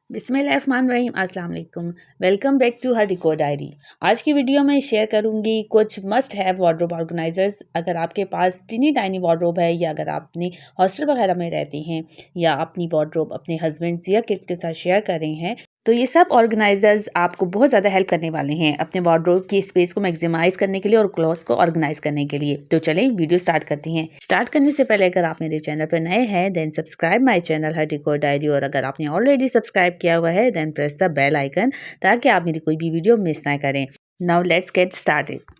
बिस्मिल्लाहिर्रहमानिर्रहीम अस्सलाम वालेकुम। Welcome back to her decor diary. आज की वीडियो में शेयर करूंगी कुछ मस्ट हैव वार्डरोब ऑर्गेनाइजर्स। अगर आपके पास टिनी टाइनी वार्डरोब है या अगर आप अपने हॉस्टल वगैरह में रहते हैं या अपनी वार्डरोब अपने हस्बैंड या किड्स के साथ शेयर कर रहे हैं तो ये सब ऑर्गेनाइजर्स आपको बहुत ज़्यादा हेल्प करने वाले हैं अपने वार्डरोब की स्पेस को मैक्सिमाइज करने के लिए और क्लॉथ्स को ऑर्गेनाइज करने के लिए। तो चलें वीडियो स्टार्ट करते हैं। स्टार्ट करने से पहले अगर आप मेरे चैनल पर नए हैं then subscribe my channel her decor diary, और अगर आपने ऑलरेडी सब्सक्राइब किया हुआ है then press the bell icon ताकि आप मेरी कोई भी वीडियो मिस ना करें। Now let's get started.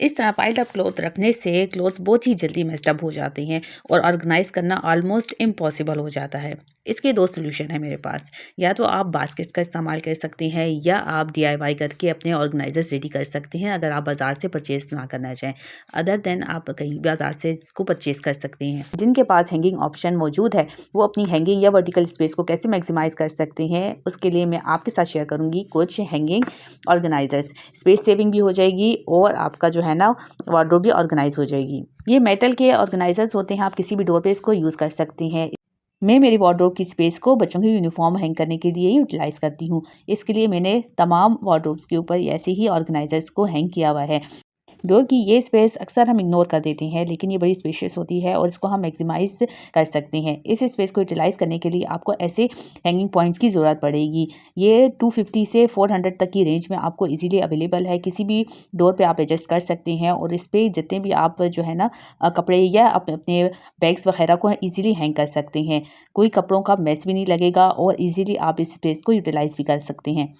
इस तरह पाइल्ड अप क्लॉथ रखने से क्लॉथ्स बहुत ही जल्दी मेस्टअप हो जाते हैं और ऑर्गेनाइज करना ऑलमोस्ट इम्पॉसिबल हो जाता है। इसके दो सोल्यूशन है मेरे पास। या तो आप बास्केट्स का इस्तेमाल कर सकते हैं या आप DIY करके अपने ऑर्गेनाइजर्स रेडी कर सकते हैं अगर आप बाज़ार से परचेज ना करना चाहें। अदर देन आप कहीं बाज़ार से इसको परचेज कर सकते हैं। जिनके पास हैंगिंग ऑप्शन मौजूद है वो अपनी हैंगिंग या वर्टिकल स्पेस को कैसे मैक्सिमाइज कर सकते हैं उसके लिए मैं आपके साथ शेयर करूँगी कुछ हैंगिंग ऑर्गेनाइजर्स। स्पेस सेविंग भी हो जाएगी और आपका जो है ना वार्डरोब भी ऑर्गेनाइज हो जाएगी। ये मेटल के ऑर्गेनाइजर्स होते हैं, आप किसी भी डोर पे इसको यूज़ कर सकते हैं। मैं मेरी वार्डरोब की स्पेस को बच्चों की यूनिफॉर्म हैंग करने के लिए यूटिलाइज करती हूँ। इसके लिए मैंने तमाम वार्डरोब्स के ऊपर ऐसे ही ऑर्गेनाइजर्स को हैंग किया हुआ है। डोर की ये स्पेस अक्सर हम इग्नोर कर देते हैं लेकिन ये बड़ी स्पेशियस होती है और इसको हम मैक्सिमाइज कर सकते हैं। इस स्पेस को यूटिलाइज करने के लिए आपको ऐसे हैंगिंग पॉइंट्स की ज़रूरत पड़ेगी। ये 250 से 400 तक की रेंज में आपको इजीली अवेलेबल है। किसी भी डोर पे आप एडजस्ट कर सकते हैं और इस पर जितने भी आप जो है ना कपड़े या अपने बैग्स वगैरह को इजीली हैंग कर सकते हैं। कोई कपड़ों का मैस भी नहीं लगेगा और इजीली आप इस स्पेस को यूटिलाइज भी कर सकते हैं।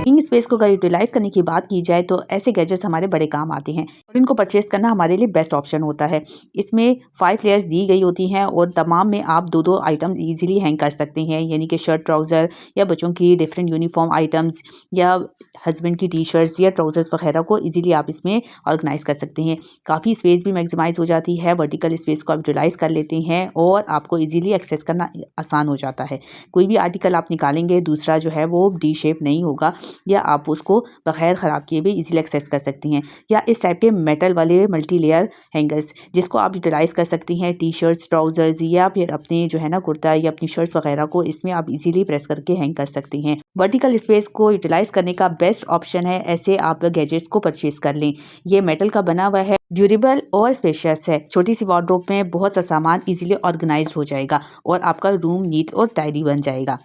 हैंगिंग स्पेस को अगर यूटिलाइज करने की बात की जाए तो ऐसे गैजेट्स हमारे बड़े काम आते हैं और इनको परचेज करना हमारे लिए बेस्ट ऑप्शन होता है। इसमें 5 लेयर्स दी गई होती हैं और तमाम में आप दो दो आइटम इजीली हैंग कर सकते हैं, यानी कि शर्ट ट्राउज़र या बच्चों की डिफरेंट यूनिफॉर्म आइटम्स या हस्बैंड की टी-शर्ट्स या ट्राउज़र्स वगैरह को इजीली आप इसमें ऑर्गेनाइज कर सकते हैं। काफ़ी स्पेस भी मैक्सिमाइज हो जाती है, वर्टिकल स्पेस को आप यूटिलाइज कर लेते हैं और आपको इजीली एक्सेस करना आसान हो जाता है। कोई भी आर्टिकल आप निकालेंगे दूसरा जो है वो डी शेप नहीं होगा या आप उसको बगैर ख़राब किए भी इजीली एक्सेस कर सकती हैं। या इस टाइप के मेटल वाले मल्टी लेयर हैंगर्स जिसको आप यूटिलाइज़ कर सकती हैं टी-शर्ट्स, ट्राउज़र्स या फिर अपने जो है ना कुर्ता या अपनी शर्ट्स वगैरह को इसमें आप इजीली प्रेस करके हैंग कर सकती हैं। वर्टिकल स्पेस को यूटिलाइज़ करने का बेस्ट ऑप्शन है ऐसे आप गैजेट्स को परचेज़ कर लें। ये मेटल का बना हुआ है, ड्यूरेबल और स्पेशियस है। छोटी सी वार्डरोब में बहुत सा सामान इजीली ऑर्गेनाइज्ड हो जाएगा और आपका रूम नीट और टाइडी बन जाएगा।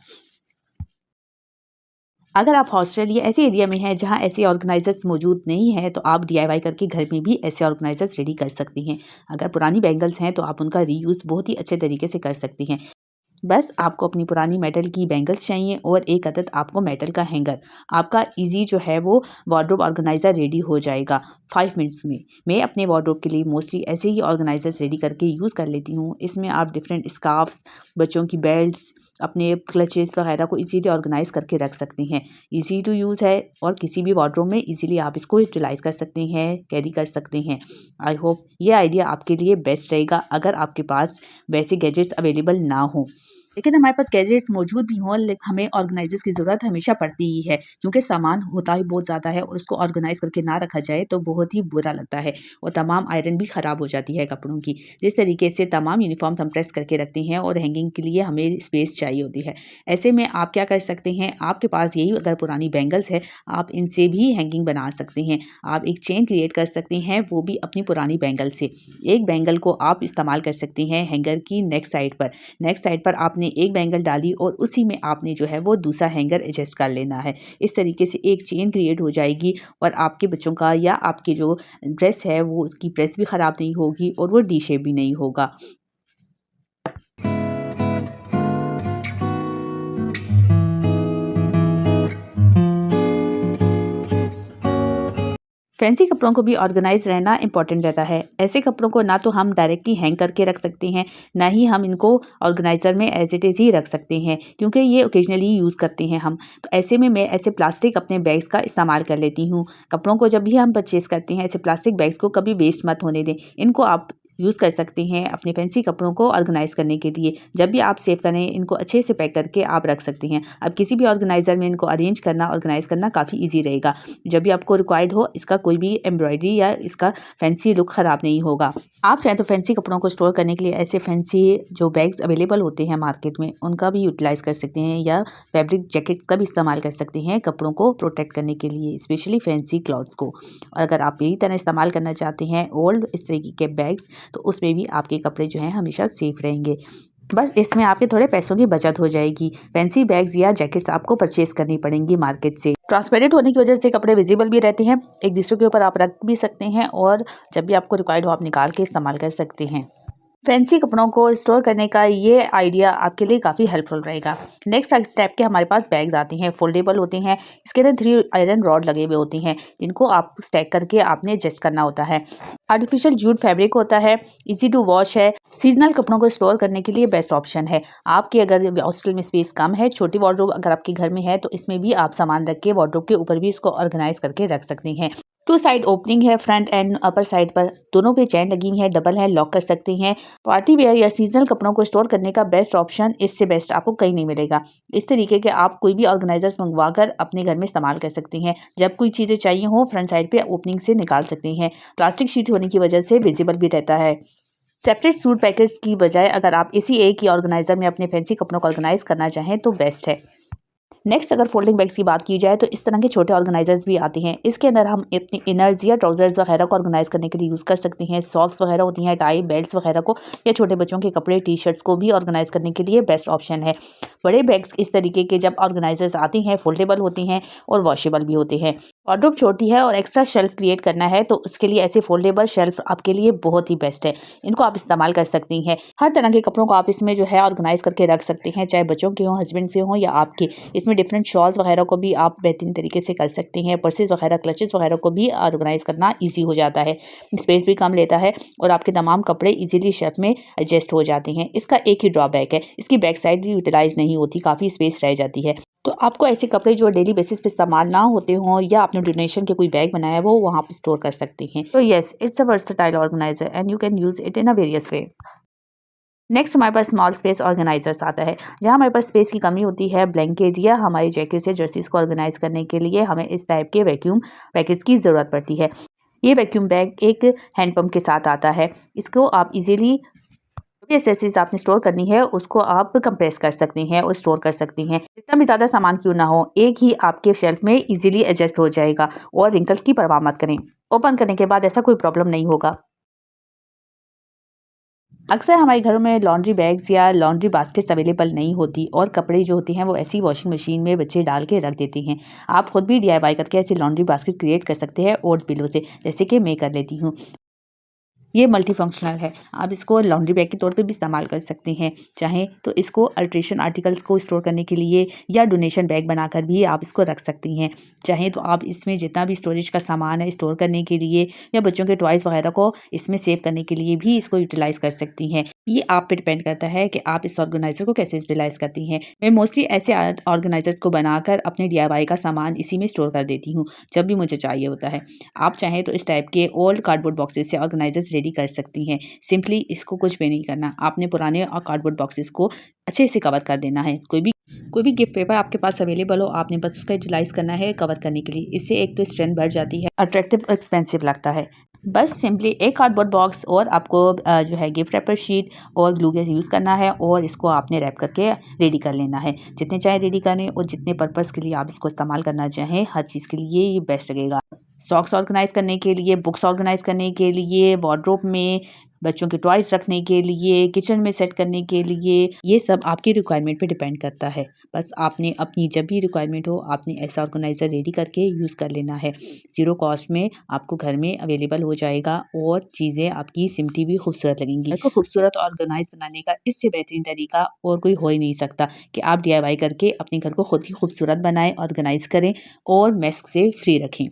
अगर आप हॉस्टल या ऐसे एरिया में हैं जहां ऐसे ऑर्गेनाइजर्स मौजूद नहीं है तो आप DIY करके घर में भी ऐसे ऑर्गेनाइजर्स रेडी कर सकती हैं। अगर पुरानी बैंगल्स हैं तो आप उनका रीयूज़ बहुत ही अच्छे तरीके से कर सकती हैं। बस आपको अपनी पुरानी मेटल की बैंगल्स चाहिए और एक अदद आपको मेटल का हैंगर। आपका इजी जो है वो वार्डरोब ऑर्गेनाइज़र रेडी हो जाएगा 5 मिनट्स में। मैं अपने वार्डरोब के लिए मोस्टली ऐसे ही ऑर्गेनाइजर्स रेडी करके यूज़ कर लेती हूँ। इसमें आप डिफरेंट स्कार्फ्स, बच्चों की बेल्ट्स, अपने क्लचेस वगैरह को इजीली ऑर्गेनाइज करके रख सकते हैं। इजी टू यूज़ है और किसी भी वार्डरोब में इजीली आप इसको यूटिलाइज कर सकते हैं, कैरी कर सकते हैं। आई होप ये आइडिया आपके लिए बेस्ट रहेगा अगर आपके पास वैसे गैजेट्स अवेलेबल ना हो। लेकिन हमारे पास गैजेट्स मौजूद भी हों हमें ऑर्गेनाइजर्स की ज़रूरत हमेशा पड़ती ही है क्योंकि सामान होता ही बहुत ज़्यादा है और उसको ऑर्गेनाइज करके ना रखा जाए तो बहुत ही बुरा लगता है और तमाम आयरन भी ख़राब हो जाती है कपड़ों की। जिस तरीके से तमाम यूनिफॉर्म्स हम प्रेस करके रखते हैं और हैंगिंग के लिए हमें स्पेस चाहिए होती है। ऐसे में आप क्या कर सकते हैं, आपके पास यही अगर पुरानी बैंगल्स है आप इनसे भी हैंगिंग बना सकते हैं। आप एक चेन क्रिएट कर सकते हैं वो भी अपनी पुरानी बैंगल से। एक बैंगल को आप इस्तेमाल कर सकते हैं हैंगर की नेक्स्ट साइड पर आपने एक बैंगल डाली और उसी में आपने जो है वो दूसरा हैंगर एडजस्ट कर लेना है। इस तरीके से एक चेन क्रिएट हो जाएगी और आपके बच्चों का या आपके जो ड्रेस है वो उसकी प्रेस भी ख़राब नहीं होगी और वो डी शेप भी नहीं होगा। फैंसी कपड़ों को भी ऑर्गेनाइज रहना इंपॉर्टेंट रहता है। ऐसे कपड़ों को ना तो हम डायरेक्टली हैंग करके रख सकते हैं, ना ही हम इनको ऑर्गेनाइज़र में एज इट इज़ ही रख सकते हैं क्योंकि ये ओकेजनली यूज़ करते हैं हम। तो ऐसे में मैं ऐसे प्लास्टिक अपने बैग्स का इस्तेमाल कर लेती हूँ। कपड़ों को जब भी हम परचेज़ करते हैं ऐसे प्लास्टिक बैग्स को कभी वेस्ट मत होने दें। इनको आप यूज़ कर सकते हैं अपने फैंसी कपड़ों को ऑर्गेनाइज़ करने के लिए। जब भी आप सेव करें इनको अच्छे से पैक करके आप रख सकते हैं। अब किसी भी ऑर्गेनाइज़र में इनको अरेंज करना, ऑर्गेनाइज़ करना काफ़ी ईज़ी रहेगा। जब भी आपको रिक्वायर्ड हो इसका कोई भी एम्ब्रॉयडरी या इसका फैंसी लुक ख़राब नहीं होगा। आप चाहें तो फैंसी कपड़ों को स्टोर करने के लिए ऐसे फैंसी जो बैग्स अवेलेबल होते हैं मार्केट में उनका भी यूटिलाइज़ कर सकते हैं या फैब्रिक जैकेट्स का भी इस्तेमाल कर सकते हैं कपड़ों को प्रोटेक्ट करने के लिए, स्पेशली फैंसी क्लॉथ्स को। और अगर आप यही तरह इस्तेमाल करना चाहते हैं ओल्ड इस तरीके के बैग्स, तो उसमें भी आपके कपड़े जो हैं हमेशा सेफ रहेंगे। बस इसमें आपके थोड़े पैसों की बचत हो जाएगी। फैंसी बैग्स या जैकेट्स आपको परचेज करनी पड़ेंगी मार्केट से। ट्रांसपेरेंट होने की वजह से कपड़े विजिबल भी रहते हैं, एक दूसरे के ऊपर आप रख भी सकते हैं और जब भी आपको रिक्वायर्ड हो आप निकाल के इस्तेमाल कर सकते हैं। फैंसी कपड़ों को स्टोर करने का ये आइडिया आपके लिए काफ़ी हेल्पफुल रहेगा। नेक्स्ट स्टेप के हमारे पास बैग्स आते हैं, फोल्डेबल होते हैं। इसके अंदर 3 आयरन रॉड लगे हुए होते हैं जिनको आप स्टैक करके आपने एडजस्ट करना होता है। आर्टिफिशियल जूट फैब्रिक होता है, इजी टू वॉश है, सीजनल कपड़ों को स्टोर करने के लिए बेस्ट ऑप्शन है। आपके अगर हॉस्टल में स्पेस कम है, छोटी वार्डरोब अगर आपके घर में है तो इसमें भी आप सामान रख के वार्डरोब के ऊपर भी इसको ऑर्गेनाइज करके रख सकते हैं। 2 साइड ओपनिंग है, फ्रंट एंड अपर साइड पर दोनों पे चैन लगी हुई है, डबल है, लॉक कर सकते हैं। पार्टी वेयर या सीजनल कपड़ों को स्टोर करने का बेस्ट ऑप्शन, इससे बेस्ट आपको कहीं नहीं मिलेगा। इस तरीके के आप कोई भी ऑर्गेनाइजर्स मंगवा कर अपने घर में इस्तेमाल कर सकते हैं। जब कोई चीज़ें चाहिए हो फ्रंट साइड पे ओपनिंग से निकाल सकते हैं। प्लास्टिक शीट होने की वजह से विजिबल भी रहता है। सेपरेट सूट पैकेट्स की बजाय अगर आप इसी एक ही ऑर्गेनाइजर में अपने फैंसी कपड़ों को ऑर्गेनाइज करना चाहें तो बेस्ट है। नेक्स्ट अगर फोल्डिंग बैग्स की बात की जाए तो इस तरह के छोटे ऑर्गेनाइजर्स भी आते हैं। इसके अंदर हम अपनी इनर्स या ट्राउजर्स वगैरह को ऑर्गेनाइज करने के लिए यूज़ कर सकते हैं। सॉक्स वगैरह होती हैं, टाई बेल्ट्स वगैरह को, या छोटे बच्चों के कपड़े टी शर्ट्स को भी ऑर्गेनाइज करने के लिए बेस्ट ऑप्शन है। बड़े बैग्स इस तरीके के जब ऑर्गेनाइजर्स आते हैं फोल्डेबल होते हैं और वॉशेबल भी होते हैं। वार्डरोब छोटी है और एक्स्ट्रा शेल्फ क्रिएट करना है तो उसके लिए ऐसे फोल्डेबल शेल्फ आपके लिए बहुत ही बेस्ट है। इनको आप इस्तेमाल कर सकती हैं। हर तरह के कपड़ों को आप इसमें जो है ऑर्गेनाइज करके रख सकते हैं, चाहे बच्चों के हों, हस्बैंड के हों या आपके। इसमें डिफरेंट शॉल्स वगैरह को भी आप बेहतरीन तरीके से कर सकते हैं। पर्सेस वगैरह, क्लचेस वगैरह को भी ऑर्गेनाइज करना ईजी हो जाता है, स्पेस भी कम लेता है और आपके तमाम कपड़े इजीली शेल्फ में एडजस्ट हो जाते हैं। इसका एक ही ड्रॉबैक है, इसकी बैक साइड यूटिलाइज नहीं होती, काफ़ी स्पेस रह जाती है। तो आपको ऐसे कपड़े जो डेली बेसिस पे इस्तेमाल ना होते हों या आपने डोनेशन के कोई बैग बनाया है वो वहाँ पे स्टोर कर सकते हैं। तो yes, it's a versatile organiser and you can use it in a various way. Next हमारे पास स्मॉल स्पेस ऑर्गेनाइजर्स आता है। जहाँ हमारे पास स्पेस की कमी होती है, ब्लैंकेट या हमारी जैकेट्स या जर्सीज को ऑर्गेनाइज करने के लिए हमें इस टाइप के वैक्यूम पैकेट्स की ज़रूरत पड़ती है। ये वैक्यूम बैग एक हैंड पंप के साथ आता है। इसको आप इजीली भी एक्सेसरीज आपने स्टोर करनी है उसको आप कंप्रेस कर सकते हैं और स्टोर कर सकते हैं। जितना भी ज़्यादा सामान क्यों ना हो, एक ही आपके शेल्फ में इजीली एडजस्ट हो जाएगा और रिंकल्स की परवाह मत करें। ओपन करने के बाद ऐसा कोई प्रॉब्लम नहीं होगा। अक्सर हमारे घरों में लॉन्ड्री बैग्स या लॉन्ड्री बास्केट्स अवेलेबल नहीं होती और कपड़े जो होते हैं वो ऐसी वॉशिंग मशीन में बच्चे डाल के रख देते हैं। आप खुद भी डीआईवाई करके ऐसे लॉन्ड्री बास्केट क्रिएट कर सकते हैं ओल्ड पिलो से, जैसे कि मैं कर लेती हूँ। ये मल्टी फंक्शनल है, आप इसको लॉन्ड्री बैग के तौर पे भी इस्तेमाल कर सकते हैं। चाहें तो इसको अल्ट्रेशन आर्टिकल्स को स्टोर करने के लिए या डोनेशन बैग बनाकर भी आप इसको रख सकती हैं। चाहें तो आप इसमें जितना भी स्टोरेज का सामान है स्टोर करने के लिए या बच्चों के टॉयज़ वगैरह को इसमें सेव करने के लिए भी इसको यूटिलाइज़ कर सकती हैं। ये आप पे डिपेंड करता है कि आप इस ऑर्गेनाइज़र को कैसे यूटिलाइज़ करती हैं। मैं मोस्टली ऐसे ऑर्गेनाइज़र्स को बनाकर अपने डीआईवाई का सामान इसी में स्टोर कर देती हूँ, जब भी मुझे चाहिए होता है। आप चाहें तो इस टाइप के ओल्ड कार्डबोर्ड बॉक्सेस से ऑर्गेनाइज़र्स रेडी कर सकती हैं। सिंपली इसको कुछ भी नहीं करना, आपने पुराने कार्डबोर्ड बॉक्सेस को अच्छे से कवर कर देना है। कोई भी गिफ्ट पेपर आपके पास अवेलेबल हो, आपने बस उसका यूटिलाइज़ करना है कवर करने के लिए। इससे एक तो स्ट्रेंथ बढ़ जाती है, अट्रैक्टिव एक्सपेंसिव लगता है। बस सिंपली एक कार्डबोर्ड बॉक्स और आपको जो है गिफ्ट रैपर शीट और ग्लू गन यूज़ करना है और इसको आपने रैप करके रेडी कर लेना है। जितने चाहे रेडी करें और जितने पर्पज़ के लिए आप इसको इस्तेमाल करना चाहें, हर चीज़ के लिए ये बेस्ट लगेगा। सॉक्स ऑर्गेनाइज करने के लिए, बुक्स ऑर्गेनाइज करने के लिए, वार्डरोब में बच्चों के टॉयज़ रखने के लिए, किचन में सेट करने के लिए, ये सब आपकी रिक्वायरमेंट पे डिपेंड करता है। बस आपने अपनी जब भी रिक्वायरमेंट हो आपने ऐसा ऑर्गेनाइज़र रेडी करके यूज़ कर लेना है। ज़ीरो कॉस्ट में आपको घर में अवेलेबल हो जाएगा और चीज़ें आपकी सिमटी भी खूबसूरत लगेंगी। घर को खूबसूरत ऑर्गेनाइज बनाने का इससे बेहतरीन तरीका और कोई हो ही नहीं सकता कि आप डीआईवाई करके अपने घर को खुद ही खूबसूरत बनाएं, ऑर्गेनाइज करें और मेस से फ्री रखें।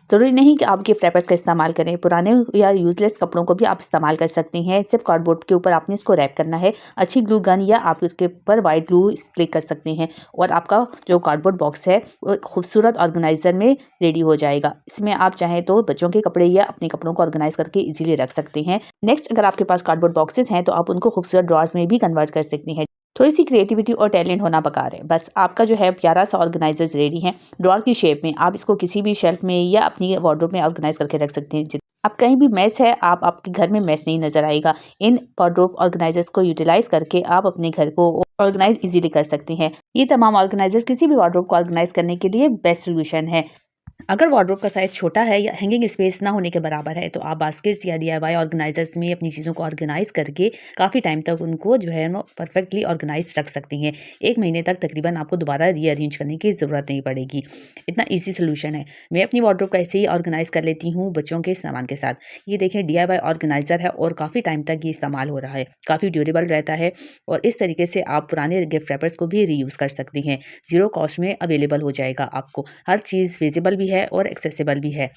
ज़रूरी नहीं कि आप गिफ्ट रैपर्स का इस्तेमाल करें, पुराने या यूज़लेस कपड़ों को भी आप इस्तेमाल कर सकते हैं। सिर्फ कार्डबोर्ड के ऊपर आपने इसको रैप करना है, अच्छी ग्लू गन या आप उसके ऊपर वाइट ग्लू स्टिक कर सकते हैं और आपका जो कार्डबोर्ड बॉक्स है वो खूबसूरत ऑर्गेनाइज़र में रेडी हो जाएगा। इसमें आप चाहें तो बच्चों के कपड़े या अपने कपड़ों को ऑर्गेनाइज़ करके ईज़िली रख सकते हैं। नेक्स्ट, अगर आपके पास कार्डबोर्ड बॉक्सेस हैं तो आप उनको खूबसूरत ड्रॉर्स में भी कन्वर्ट कर सकते हैं। थोड़ी-सी क्रिएटिविटी और टैलेंट होना बेकार है। बस आपका जो है प्यारा-सा ऑर्गेनाइज़र्स रेडी है। ड्रॉअर की शेप में आप इसको किसी भी शेल्फ में या अपनी वार्डरोब में ऑर्गेनाइज़ करके रख सकते हैं। अब कहीं भी मेस है, आप आपके घर में मेस नहीं नज़र आएगा। इन वार्डरोब ऑर्गेनाइज़र्स को यूटिलाइज़ करके आप अपने घर को ऑर्गेनाइज़ ईज़िली कर सकते हैं। ये तमाम ऑर्गेनाइज़र्स किसी भी वार्डरोब को ऑर्गेनाइज़ करने के लिए बेस्ट सॉल्यूशन है। अगर वार्डरोब का साइज़ छोटा है या हैंगिंग स्पेस ना होने के बराबर है, तो आप बास्केट्स या डीआईवाई ऑर्गेनाइज़र्स में अपनी चीज़ों को ऑर्गेनाइज़ करके काफ़ी टाइम तक उनको जो है वो परफेक्टली ऑर्गेनाइज़ रख सकती हैं। 1 महीने तक तकरीबन आपको दोबारा रीअरेंज करने की ज़रूरत नहीं पड़ेगी। इतना ईज़ी सॉल्यूशन है। मैं अपनी वार्डरोब को ऐसे ही ऑर्गेनाइज़ कर लेती हूँ बच्चों के सामान के साथ। ये देखें, डीआईवाई ऑर्गेनाइज़र है और काफ़ी टाइम तक ये इस्तेमाल हो रहा है। काफ़ी ड्यूरेबल रहता है और इस तरीके से आप पुराने गिफ्ट रैपर्स को भी रीयूज़ कर सकती हैं। ज़ीरो कॉस्ट में अवेलेबल हो जाएगा आपको। हर चीज़ फिज़िबल भी है और एक्सेसिबल भी है,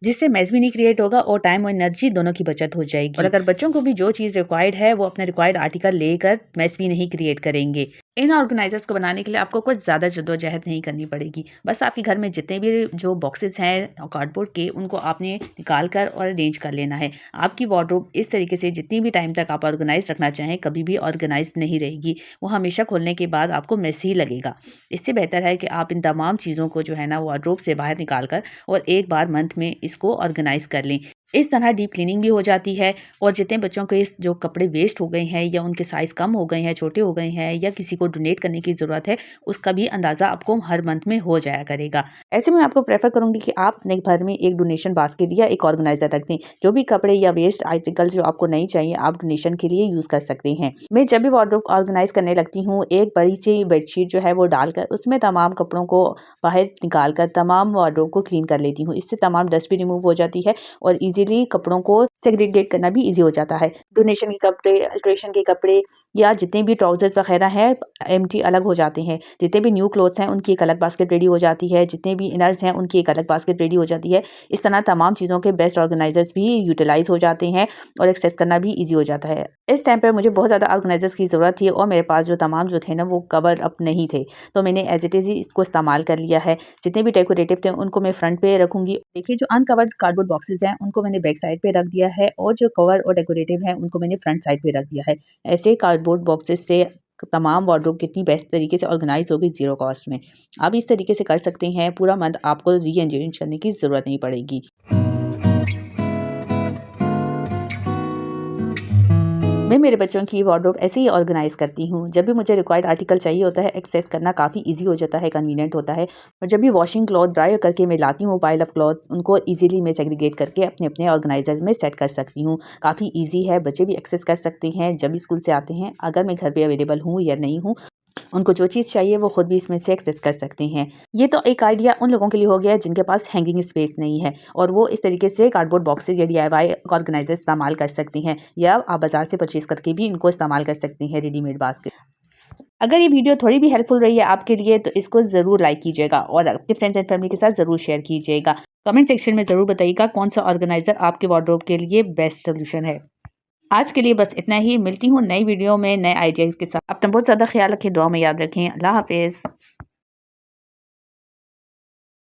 जिससे मेस भी नहीं क्रिएट होगा और टाइम और एनर्जी दोनों की बचत हो जाएगी। और अगर बच्चों को भी जो चीज़ रिक्वायर्ड है वो अपना रिक्वायर्ड आर्टिकल लेकर मेस भी नहीं क्रिएट करेंगे। इन ऑर्गेनाइजर्स को बनाने के लिए आपको कुछ ज़्यादा जद्दोजहद नहीं करनी पड़ेगी। बस आपके घर में जितने भी जो बॉक्सेस हैं कार्डबोर्ड के, उनको आपने निकाल कर और अरेंज कर लेना है। आपकी वार्डरोब इस तरीके से जितनी भी टाइम तक आप ऑर्गेनाइज रखना चाहें कभी भी ऑर्गेनाइज नहीं रहेगी। वो हमेशा खोलने के बाद आपको मेस ही लगेगा। इससे बेहतर है कि आप इन तमाम चीज़ों को जो है ना वार्डरोब से बाहर निकाल कर और एक बार मंथ में इसको ऑर्गेनाइज कर लें। इस तरह डीप क्लीनिंग भी हो जाती है और जितने बच्चों के इस जो कपड़े वेस्ट हो गए हैं या उनके साइज़ कम हो गए हैं, छोटे हो गए हैं या किसी को डोनेट करने की ज़रूरत है, उसका भी अंदाज़ा आपको हर मंथ में हो जाया करेगा। ऐसे में मैं आपको प्रेफ़र करूँगी कि आप अपने घर में एक डोनेशन बास्केट या एक ऑर्गेनाइज़र रख दें। जो भी कपड़े या वेस्ट आर्टिकल्स जो आपको नहीं चाहिए, आप डोनेशन के लिए यूज़ कर सकते हैं। मैं जब भी वार्डरोब ऑर्गेनाइज़ करने लगती हूँ, एक बड़ी-सी बेडशीट जो है वो डालकर उसमें तमाम कपड़ों को बाहर निकाल कर तमाम वार्डरोब को क्लीन कर लेती हूँ। इससे तमाम डस्ट भी रिमूव हो जाती है और ईज़िली कपड़ों को सेग्रीगेट करना भी ईज़ी हो जाता है। डोनेशन के कपड़े, अल्ट्रेशन के कपड़े या जितने भी ट्राउज़र्स वग़ैरह हैं, एम्प्टी अलग हो जाते हैं। जितने भी न्यू क्लोथ्स हैं, उनकी एक अलग बास्केट रेडी हो जाती है। जितने भी इनर्स हैं, उनकी एक अलग बास्केट रेडी हो जाती है। इस तरह तमाम चीज़ों के बेस्ट ऑर्गेनाइज़र्स भी यूटिलाइज़ हो जाते हैं और एक्सेस करना भी ईज़ी हो जाता है। इस टाइम पे मुझे बहुत ज़्यादा ऑर्गेनाइज़र्स की ज़रूरत थी और मेरे पास जो तमाम जो थे ना, वो कवर अप नहीं थे। तो मैंने एज़ इट इज़ ही इसको इस्तेमाल कर लिया है। जितने भी डेकोरेटिव थे, उनको मैं फ्रंट पे रखूँगी। देखिए, जो अनकवर्ड कार्डबोर्ड बॉक्सेज़ हैं, उनको मैंने बैक साइड पे रख दिया है और जो कवर और डेकोरेटिव हैं, उनको मैंने फ्रंट साइड पे रख दिया है। ऐसे कार्डबोर्ड बॉक्सेस से तमाम वार्डरोब कितनी बेस्ट तरीके से ऑर्गेनाइज़ होगी ज़ीरो कॉस्ट में। आप इस तरीके से कर सकते हैं, पूरा मंथ आपको रीअरेंज करने की ज़रूरत नहीं पड़ेगी। मैं मेरे बच्चों की वार्डरोब ऐसे ही ऑर्गेनाइज़ करती हूँ। जब भी मुझे रिक्वायर्ड आर्टिकल चाहिए होता है, एक्सेस करना काफ़ी ईज़ी हो जाता है, कन्वीनिएंट होता है। और जब भी वॉशिंग क्लॉथ ड्राई करके मैं लाती हूँ पाइल अप क्लॉथ्स, उनको ईज़िली मैं सेग्रीगेट करके अपने-अपने ऑर्गेनाइज़र में सेट कर सकती हूँ। काफ़ी ईज़ी है, बच्चे भी एक्सेस कर सकते हैं जब भी स्कूल से आते हैं। अगर मैं घर पे अवेलेबल हूँ या नहीं हूँ, उनको जो चीज़ चाहिए वो खुद भी इसमें से एक्सेस कर सकते हैं। ये तो एक आइडिया उन लोगों के लिए हो गया है जिनके पास हैंगिंग स्पेस नहीं है और वो इस तरीके से कार्डबोर्ड बॉक्सेस या डीआईवाई ऑर्गेनाइज़र इस्तेमाल कर सकते हैं या आप बाज़ार से परचेज़ करके भी इनको इस्तेमाल कर सकते हैं रेडीमेड बास्केट। अगर ये वीडियो थोड़ी भी हेल्पफुल रही है आपके लिए तो इसको ज़रूर लाइक कीजिएगा और अपने फ्रेंड्स एंड फैमिली के साथ ज़रूर शेयर कीजिएगा। कमेंट सेक्शन में ज़रूर बताइएगा कौन सा ऑर्गेनाइज़र आपके वार्डरोब के लिए बेस्ट सॉल्यूशन है। आज के लिए बस इतना ही। मिलती हूँ नई वीडियो में नए आइडियाज़ के साथ। अपना बहुत ज़्यादा ख्याल रखें, दुआ में याद रखें। अल्लाह हाफ़िज़।